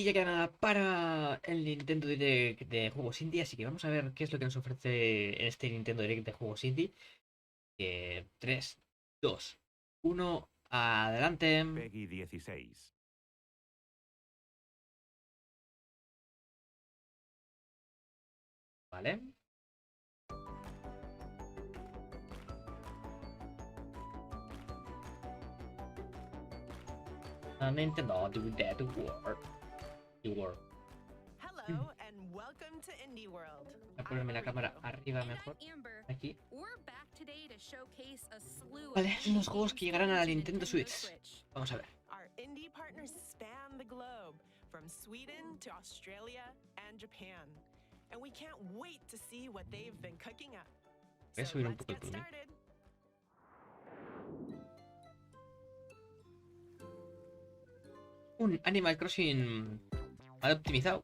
ya queda nada para el Nintendo Direct de juegos indie, así que vamos a ver qué es lo que nos ofrece este Nintendo Direct de juegos indie. 3, 2, 1, adelante. Peggy 16. Vale. Nintendo Direct World. Hello and welcome to Indie World. Voy a ponerme la cámara arriba mejor. Aquí. Vale, son los juegos que llegarán a la Nintendo Switch. Vamos a ver. Our indie partners span the globe, from Sweden to Australia and Japan. And we can't wait to see what they've been cooking up. Voy a So subir un let's poco el get volumen. started. Un Animal Crossing mal optimizado.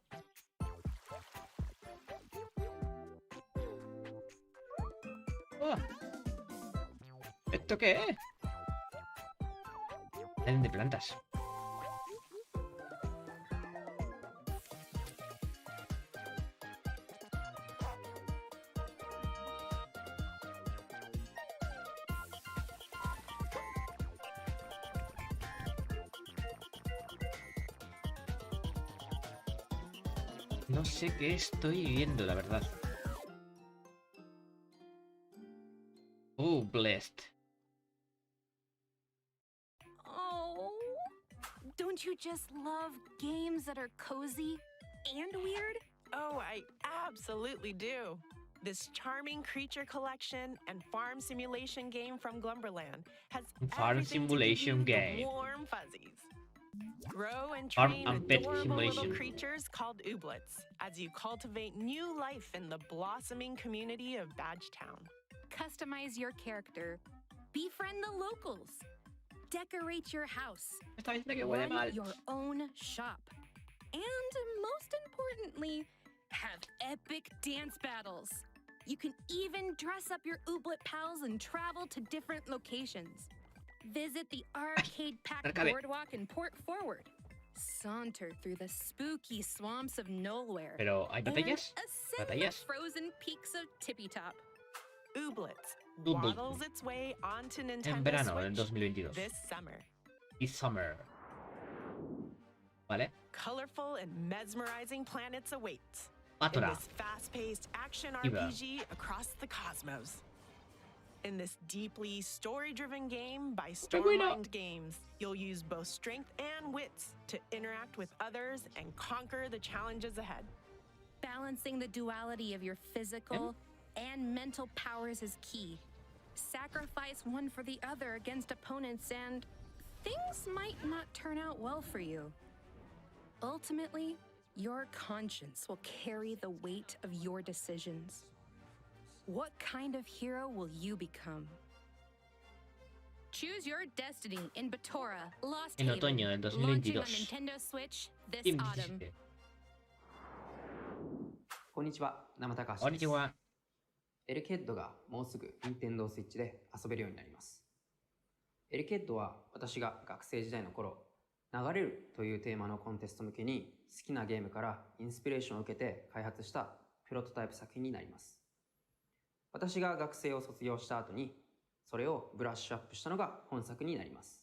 Oh. ¿Esto qué es? Salen de plantas. No sé qué estoy viendo, la verdad. Oh, blessed. Oh, don't you just love games that are cozy and weird? Oh, I absolutely do. This charming creature collection and farm simulation game from Glumberland has Farm everything to give simulation you game. the warm fuzzies. Grow and Farm train and pet adorable little simulation. creatures called ooblets as you cultivate new life in the blossoming community of Badgetown. Customize your character. Befriend the locals. Decorate your house. Está diciendo que huele Run mal. your own shop. And most importantly, have epic dance battles. You can even dress up your ooblet pals and travel to different locations. Visit the arcade packed Arcade. boardwalk in Port Forward. Saunter through the spooky swamps of Nowhere. Pero, ¿hay batallas? And ascend ¿Batallas? the frozen peaks of Tippy Top. Ooblets Ooblets. waddles its way onto En Nintendo verano del Switch 2022. this summer. This summer. Vale. Colorful and mesmerizing planets await in Batora. this fast-paced action Habra. RPG across the cosmos. In this deeply story-driven game by Stormwind Games, you'll use both strength and wits to interact with others and conquer the challenges ahead. Balancing the duality of your physical and mental powers is key. Sacrifice one for the other against opponents and things might not turn out well for you. Ultimately, your conscience will carry the weight of your decisions. What kind of hero will you become? Choose your destiny in Batora, Lost En Haven, otoño del launching on 2022. Nintendo Switch this 2017. autumn. こんにちは、生高橋です。こんにちは。エレケッドがもうすぐ Nintendo Switch で遊べるようになります。エレケッドは私が学生時代の頃、流れるというテーマのコンテスト向けに好きなゲームからインスピレーションを受けて開発したプロトタイプ作品になります。私が学生を卒業した後に、それをブラッシュアップしたのが本作になります。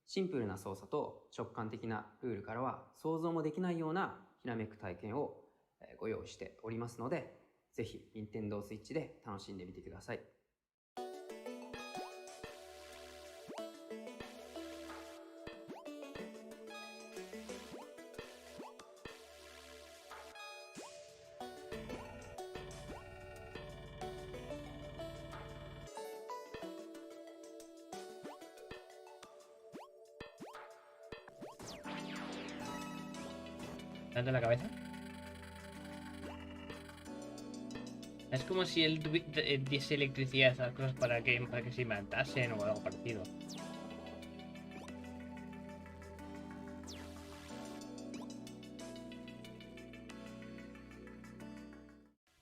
シンプルな操作と直感的なルールからは想像もできないようなひらめく体験をご用意しておりますので、ぜひ Nintendo Switch で楽しんでみてください。¿Dando la cabeza? Es como si él diese electricidad a esas cosas para que se matasen o algo parecido.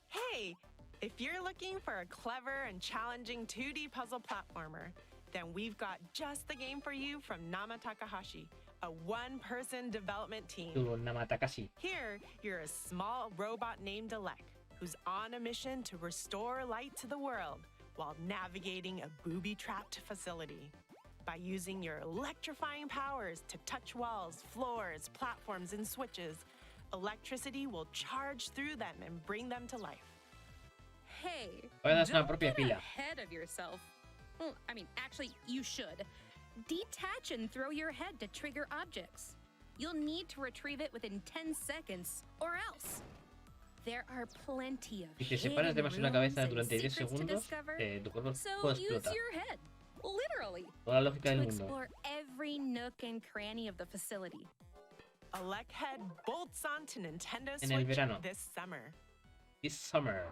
Hey, if you're looking for a clever and challenging 2D puzzle platformer, then we've got just the game for you from Nama Takahashi, a one-person development team. Tú, Namata casi. Here, you're a small robot named Alec, who's on a mission to restore light to the world while navigating a booby-trapped facility. By using your electrifying powers to touch walls, floors, platforms, and switches, electricity will charge through them and bring them to life. Hey, Puedes una don't propia get pila. ahead of yourself. Well, I mean, actually, you should. Detach and throw your head to trigger objects. You'll need to retrieve it within 10 seconds, or else. There are plenty of Si te separas hidden demasiado la rooms cabeza and durante 10 secrets to segundos, discover. tu cuerpo So puede use explotar. your head, literally, Toda la lógica to del mundo. explore every nook and cranny of the facility. Alec Head bolts onto Nintendo En el Switch verano. this summer. This summer.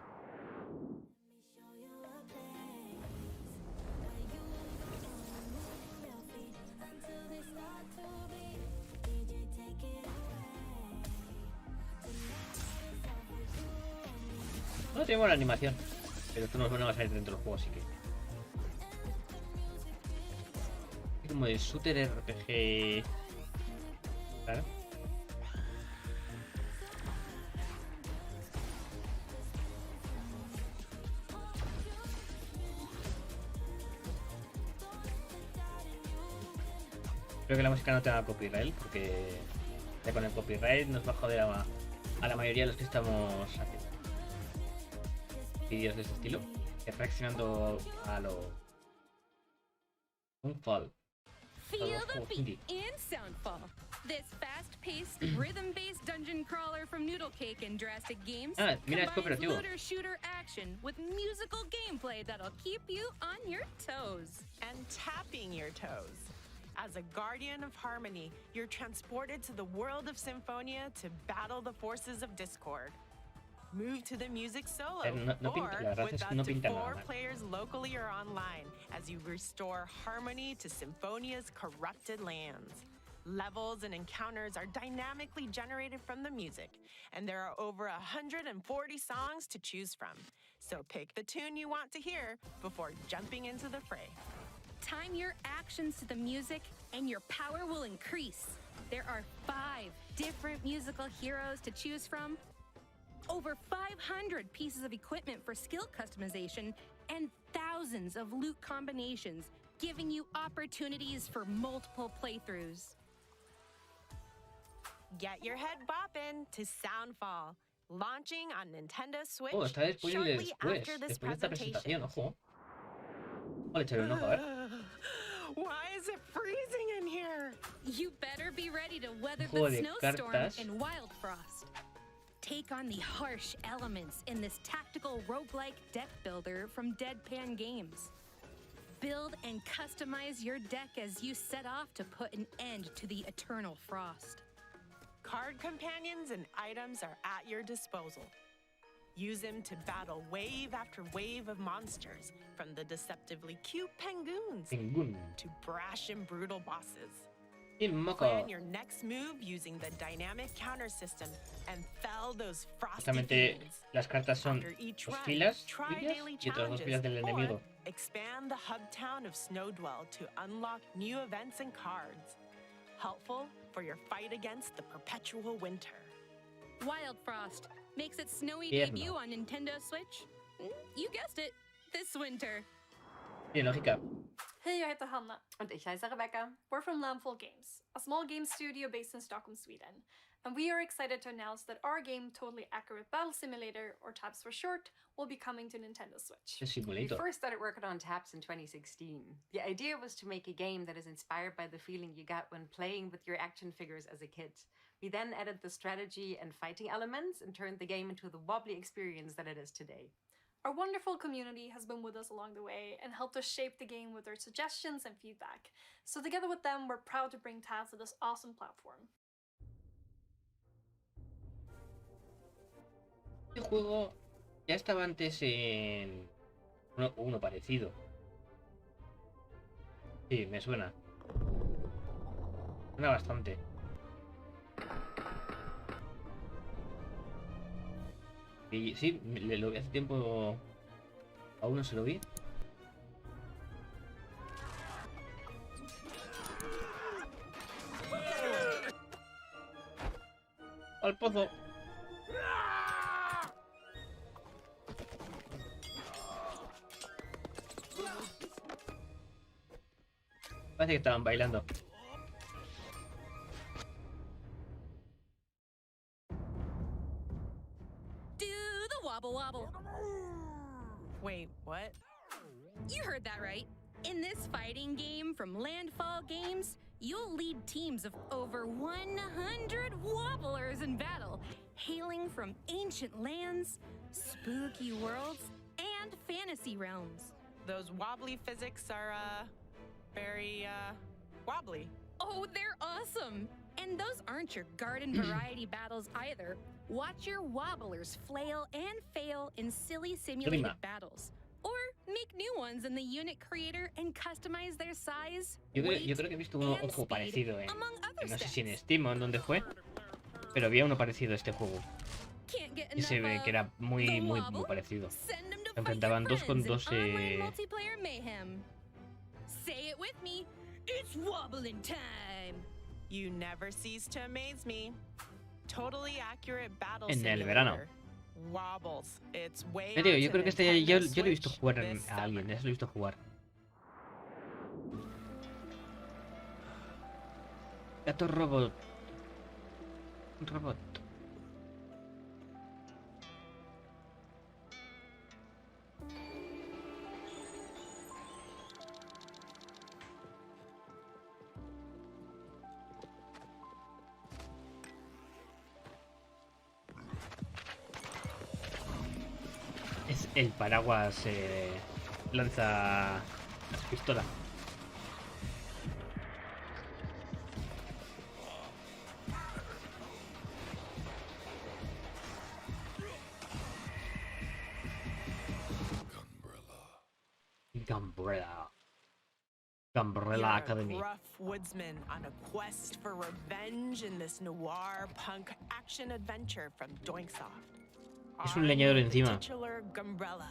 No tenemos la animación, pero esto no va a salir dentro del juego, así que. Es como de shooter RPG. Claro. Creo que la música no tenga copyright, porque ya con el copyright nos va a joder a la mayoría de los que estamos haciendo vídeos de este estilo, reaccionando a lo Soundfall. Feel the juegos beat indie. in Soundfall. This fast-paced, rhythm-based dungeon crawler from Noodle Cake and Drastic Games Ah, mira, es combines cooperativo. looter-shooter action with musical gameplay that'll keep you on your toes. And tapping your toes. As a guardian of harmony, you're transported to the world of Symphonia to battle the forces of discord. Move to the music solo, No pinta, or la verdad with es que up no to pinta nada 4 mal. players locally or online as you restore harmony to Symphonia's corrupted lands. Levels and encounters are dynamically generated from the music, and there are over 140 songs to choose from. So pick the tune you want to hear before jumping into the fray. Time your actions to the music, and your power will increase. There are 5 different musical heroes to choose from, over 500 pieces of equipment for skill customization, and thousands of loot combinations, giving you opportunities for multiple playthroughs. Get your head boppin' to Soundfall, launching on Nintendo Switch Oh, está disponible shortly después, after this después de esta presentation. presentación, ojo. Vale, echarle un ojo, a ver. Why is it freezing in here? You better be ready to weather Juego the de snowstorm cartas. and wild frost. Take on the harsh elements in this tactical roguelike deck builder from Deadpan Games. Build and customize your deck as you set off to put an end to the eternal frost. Card companions and items are at your disposal. Use them to battle wave after wave of monsters, from the deceptively cute penguins Ningún. to brash and brutal bosses. Y moco. Plan your next move using the dynamic counter system and fell those frosty Justamente fiends. las cartas son After each dos run, filas try tuyas daily y otras dos challenges filas del or enemigo. expand the hub town of Snowdwell to unlock new events and cards. Helpful for your fight against the perpetual winter. Wild Frost makes its snowy Tierno. debut on Nintendo Switch. You guessed it, this winter. Tiene lógica. Hej, jag heter Hanna. Och jag heter Rebecca. We're from Landfall Games, a small game studio based in Stockholm, Sweden. And we are excited to announce that our game, Totally Accurate Battle Simulator, or TAPS for short, will be coming to Nintendo Switch. Es We simulator. first started working on TAPS in 2016. The idea was to make a game that is inspired by the feeling you got when playing with your action figures as a kid. We then added the strategy and fighting elements and turned the game into the wobbly experience that it is today. Our wonderful community has been with us along the way and helped us shape the game with their suggestions and feedback. So together with them, we're proud to bring TAPS to this awesome platform. Este juego ya estaba antes en uno parecido. Sí, me suena. Suena bastante. Y sí, lo vi hace tiempo. A uno se lo vi. ¡Al pozo! Parece que estaban bailando. Do the wobble wobble. Wait, what? You heard that right. In this fighting game from Landfall Games, you'll lead teams of over 100 wobblers in battle, hailing from ancient lands, spooky worlds, and fantasy realms. Those wobbly physics are, very, wobbly. Oh, they're awesome! And those aren't your garden variety battles either. Watch your wobblers flail and fail in silly simulated Prima. battles. Or make new ones in the unit creator and customize their size, Yo weight, creo que he visto uno and ojo speed, parecido en... among other No sé si en stats. Steam o en dónde fue. Pero había uno parecido a este juego. Can't get Y se enough ve of que era muy, the muy, wobble? muy parecido. Send 'em to Se fight your enfrentaban dos con friends dos, in online multiplayer mayhem. Say it with me. It's wobbling time. You never cease to amaze me. Totally accurate battle En el simulator. verano. Wobbles. It's way Me digo, on yo to creo que este Nintendo yo lo he visto Switch jugar this a alguien, summer. eso lo he visto jugar. Gato robot. Un robot. Es el paraguas lanza pistola. Gumbrella. Gumbrella You're Academy. a gruff woodsman on a quest for revenge in this noir punk action adventure from Doinksoft. Es un leñador On the encima. titular Gumbrella,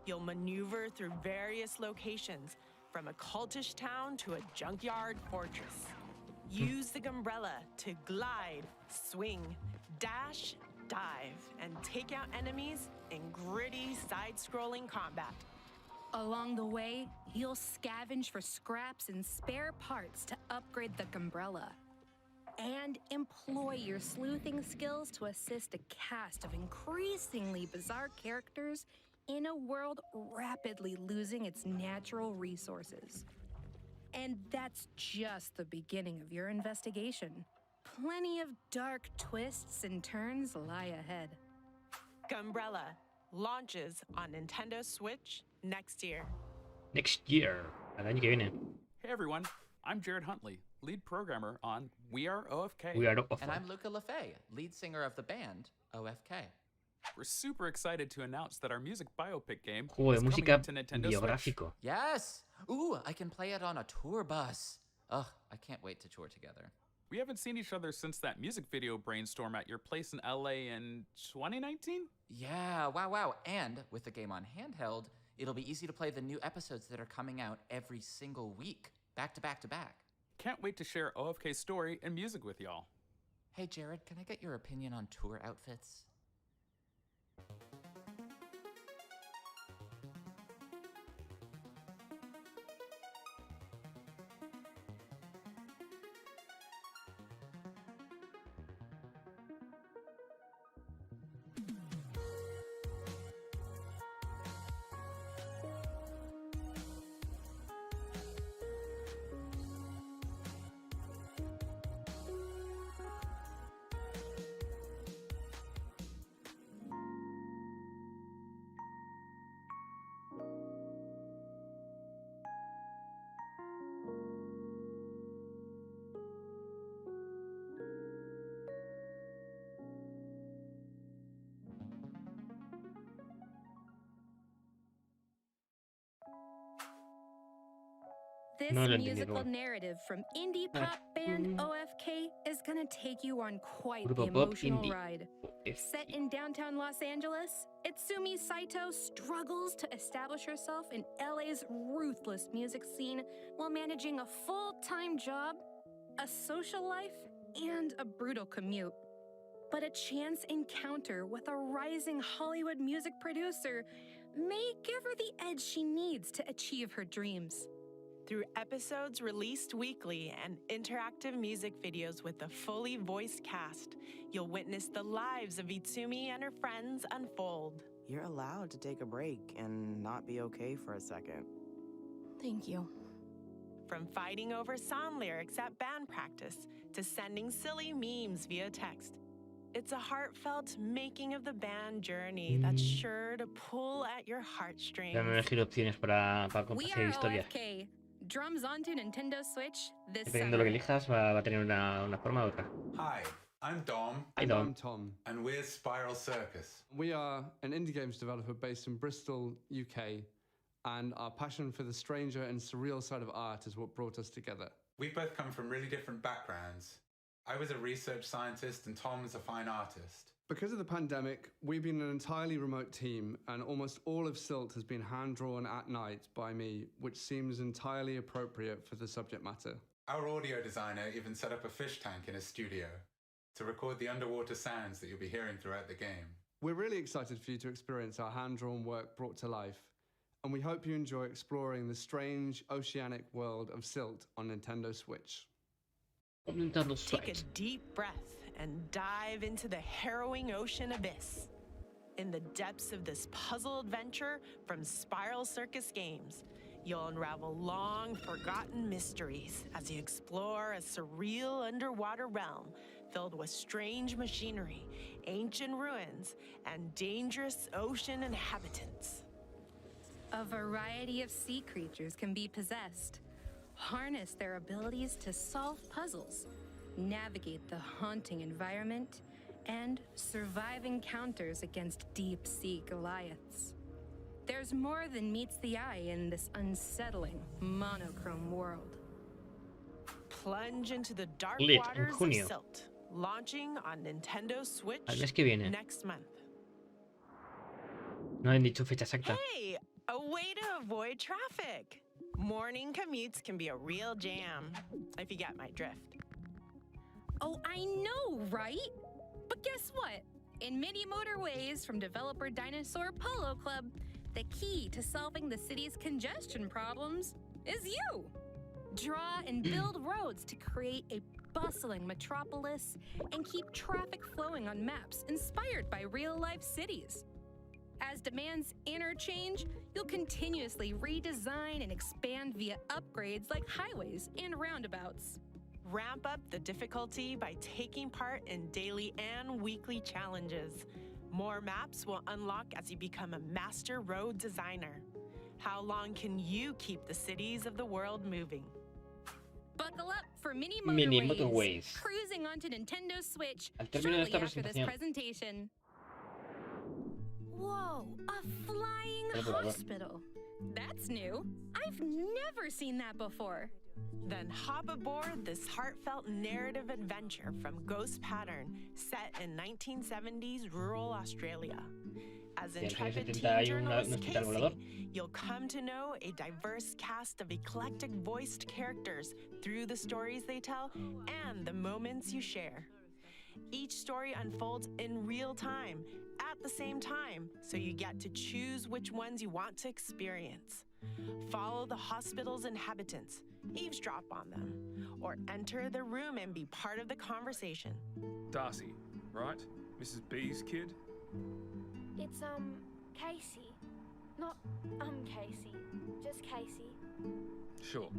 you'll maneuver through various locations, from a cultish town to a junkyard fortress. Use the Gumbrella to glide, swing, dash, dive, and take out enemies in gritty side-scrolling combat. Along the way, you'll scavenge for scraps and spare parts to upgrade the Gumbrella. And employ your sleuthing skills to assist a cast of increasingly bizarre characters in a world rapidly losing its natural resources. And that's just the beginning of your investigation. Plenty of dark twists and turns lie ahead. Gumbrella launches on Nintendo Switch next year. Next year. Al año que viene. Hey everyone, I'm Jared Huntley, lead programmer on We Are OFK. We are off. And I'm Luca LaFay, lead singer of the band OFK. We're super excited to announce that our music biopic game Juego is de coming música to Nintendo Switch. biográfico. Yes! Ooh, I can play it on a tour bus. Ugh, I can't wait to tour together. We haven't seen each other since that music video brainstorm at your place in LA in 2019? Yeah, wow. And with the game on handheld, it'll be easy to play the new episodes that are coming out every single week, back to back to back. Can't wait to share OFK's story and music with y'all. Hey Jared, can I get your opinion on tour outfits? This No lo entendí, musical pero bueno. narrative from indie pop band OFK is gonna take you on quite the Grupo pop emotional indie. ride. Set in downtown Los Angeles, Itsumi Saito struggles to establish herself in LA's ruthless music scene while managing a full-time job, a social life, and a brutal commute. but a chance encounter with a rising Hollywood music producer may give her the edge she needs to achieve her dreams. Through episodes released weekly and interactive music videos with a fully voiced cast, you'll witness the lives of Itsumi and her friends unfold. You're allowed to take a break and not be okay for a second. Thank you. From fighting over song lyrics at band practice to sending silly memes via text, it's a heartfelt making of the band journey that's sure to pull at your heartstrings. Van a elegir opciones para We hacer are historia. OFK. Drums onto Nintendo Switch this Dependiendo de lo que summer. elijas, va a tener una forma u otra. Hi, I'm Dom, Hi, And Dom. I'm Tom. and we're Spiral Circus. We are an indie games developer based in Bristol, UK, and our passion for the stranger and surreal side of art is what brought us together. We both come from really different backgrounds. I was a research scientist and Tom's a fine artist. Because of the pandemic, we've been an entirely remote team, and almost all of Silt has been hand-drawn at night by me, which seems entirely appropriate for the subject matter. Our audio designer even set up a fish tank in his studio to record the underwater sounds that you'll be hearing throughout the game. We're really excited for you to experience our hand-drawn work brought to life, and we hope you enjoy exploring the strange oceanic world of Silt on Nintendo Switch. Nintendo Take a Switch. deep breath and dive into the harrowing ocean abyss. In the depths of this puzzle adventure from Spiral Circus Games, you'll unravel long forgotten mysteries as you explore a surreal underwater realm filled with strange machinery, ancient ruins, and dangerous ocean inhabitants. A variety of sea creatures can be possessed. Harness their abilities to solve puzzles, navigate the haunting environment, and survive encounters against deep-sea Goliaths. There's more than meets the eye in this unsettling, monochrome world. Plunge into the dark Lit en waters of junio. Silt, launching on Nintendo Switch Al mes que viene. next month. No han dicho fecha exacta. Hey, a way to avoid traffic. Morning commutes can be a real jam, if you get my drift. Oh, I know, right? But guess what? In many Motorways from developer Dinosaur Polo Club, the key to solving the city's congestion problems is you. Draw and build roads to create a bustling metropolis and keep traffic flowing on maps inspired by real-life cities. As demands interchange, you'll continuously redesign and expand via upgrades like highways and roundabouts. Ramp up the difficulty by taking part in daily and weekly challenges. More maps will unlock as you become a master road designer. How long can you keep the cities of the world moving? Buckle up for Mini Mini Motorways, Motorways. cruising onto Nintendo Switch Al término de shortly esta after this presentación. presentation. Whoa, a flying Pero por favor. hospital. That's new. I've never seen that before. Then hop aboard this heartfelt narrative adventure from Ghost Pattern, set in 1970s rural Australia. As En los años intrepid 70 teen hay un journalist hospital volador. Casey, you'll come to know a diverse cast of eclectic voiced characters through the stories they tell and the moments you share. Each story unfolds in real time, at the same time, so you get to choose which ones you want to experience. Follow the hospital's inhabitants, eavesdrop on them, or enter the room and be part of the conversation. Darcy, right? Mrs. B's kid? It's, Casey. Not, Casey. Just Casey. Sure.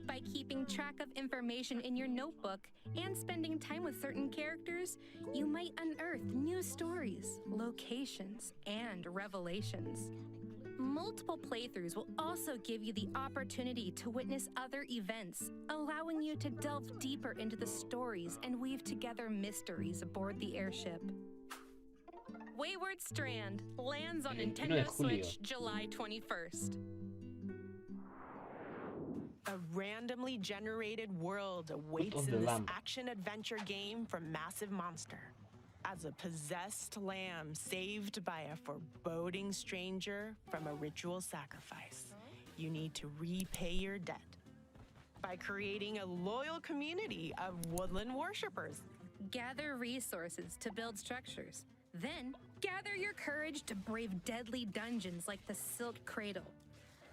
By keeping track of information in your notebook and spending time with certain characters, you might unearth new stories, locations, and revelations. Multiple playthroughs will also give you the opportunity to witness other events, allowing you to delve deeper into the stories and weave together mysteries aboard the airship. Wayward Strand lands on 21 de Nintendo julio. Switch July 21st. A randomly generated world awaits of in the this Lamb. action-adventure game from Massive Monster. As a possessed lamb saved by a foreboding stranger from a ritual sacrifice, you need to repay your debt by creating a loyal community of woodland worshippers. Gather resources to build structures. Then, gather your courage to brave deadly dungeons like the Silt Cradle.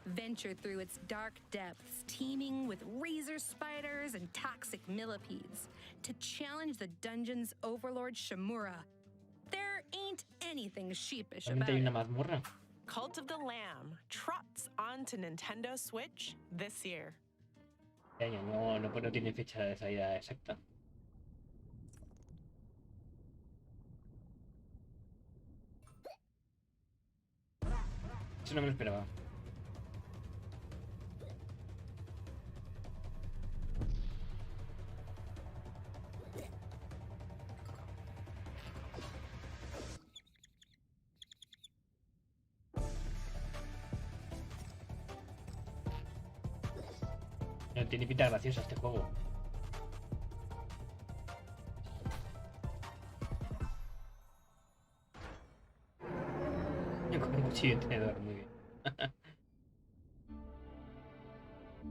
Venture through its dark depths, teeming with razor spiders and toxic millipedes, to challenge the dungeon's overlord Shimura. There ain't anything sheepish about Realmente hay una it. mazmorra. Cult of the Lamb trots onto Nintendo Switch this year. Este año no tiene fecha de salida exacta. Eso no me lo esperaba. No tiene pinta graciosa este juego. Con un cuchillo y tenedor, muy bien.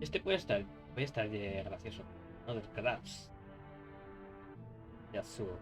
Este puede estar gracioso. No, de crabs. De azul.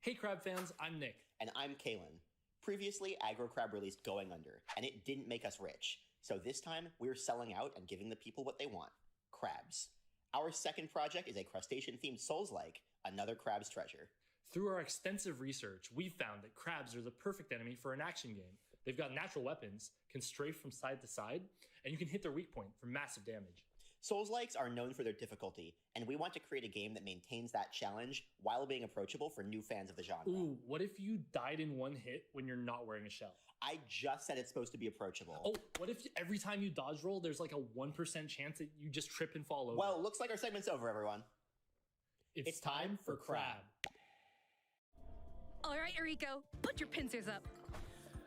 Hey Crab fans, I'm Nick. And I'm Kalen. Previously, AgroCrab released Going Under, and it didn't make us rich. So this time, we're selling out and giving the people what they want. Crabs. Our second project is a crustacean-themed Souls-like, another crab's treasure. Through our extensive research, we found that crabs are the perfect enemy for an action game. They've got natural weapons, can strafe from side to side, and you can hit their weak point for massive damage. Souls-likes are known for their difficulty, and we want to create a game that maintains that challenge while being approachable for new fans of the genre. Ooh, what if you died in one hit when you're not wearing a shell? I just said it's supposed to be approachable. Oh, what if every time you dodge roll, there's like a 1% chance that you just trip and fall over? Well, looks like our segment's over, everyone. It's time for Crab. All right, Eriko, put your pincers up.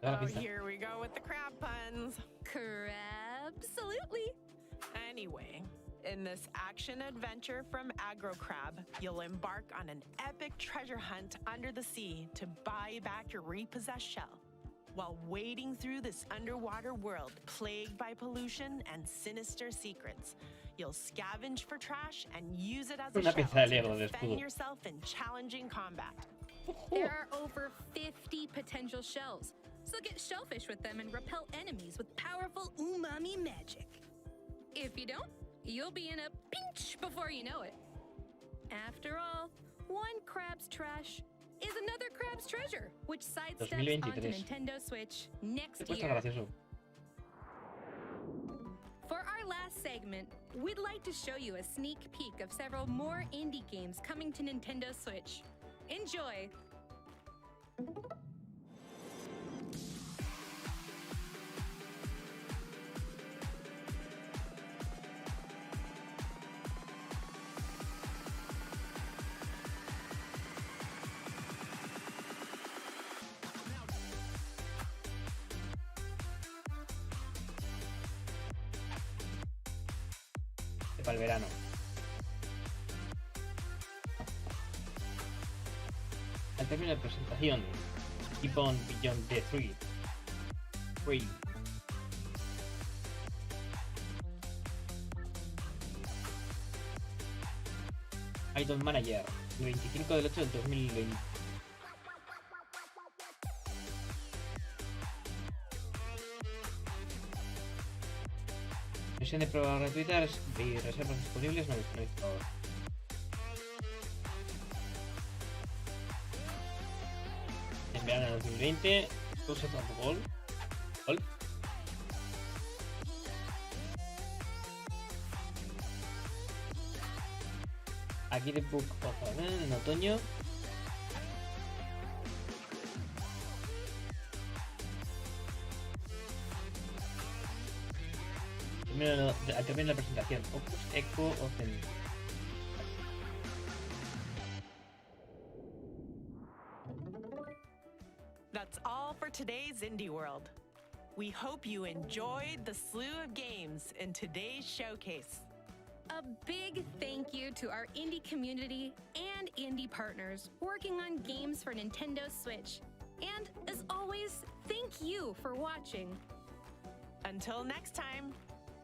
Oh, here we go with the crab puns. Crab-salutely. Anyway, in this action-adventure from AgroCrab, you'll embark on an epic treasure hunt under the sea to buy back your repossessed shell. While wading through this underwater world plagued by pollution and sinister secrets, you'll scavenge for trash and use it as a shell to defend yourself in challenging combat. There are over 50 potential shells, so get shellfish with them and repel enemies with powerful umami magic. If you don't, you'll be in a pinch before you know it. After all, one crab's trash is another crab's treasure, which sidesteps onto Nintendo Switch next year. For our last segment, we'd like to show you a sneak peek of several more indie games coming to Nintendo Switch. Enjoy! Para el verano. Al término de presentación, Keep on Beyond the Three. Idol Manager, el 25 del 8 del 2020. Sesión de pruebas gratuitas y reservas disponibles no disponibles. En verano de 2020, Close of Gold. Aquí The Book of en otoño. Al terminar la presentación, Opus Echo of That's all for today's Indie World. We hope you enjoyed the slew of games in today's showcase. A big thank you to our indie community and indie partners working on games for Nintendo Switch. And as always, thank you for watching. Until next time,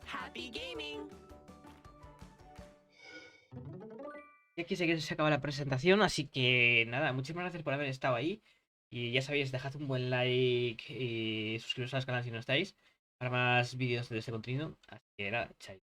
happy gaming! Y aquí se acaba la presentación, así que nada, muchísimas gracias por haber estado ahí. Y ya sabéis, dejad un buen like y suscribiros al canal si no estáis para más vídeos de este contenido. Así que nada, chao.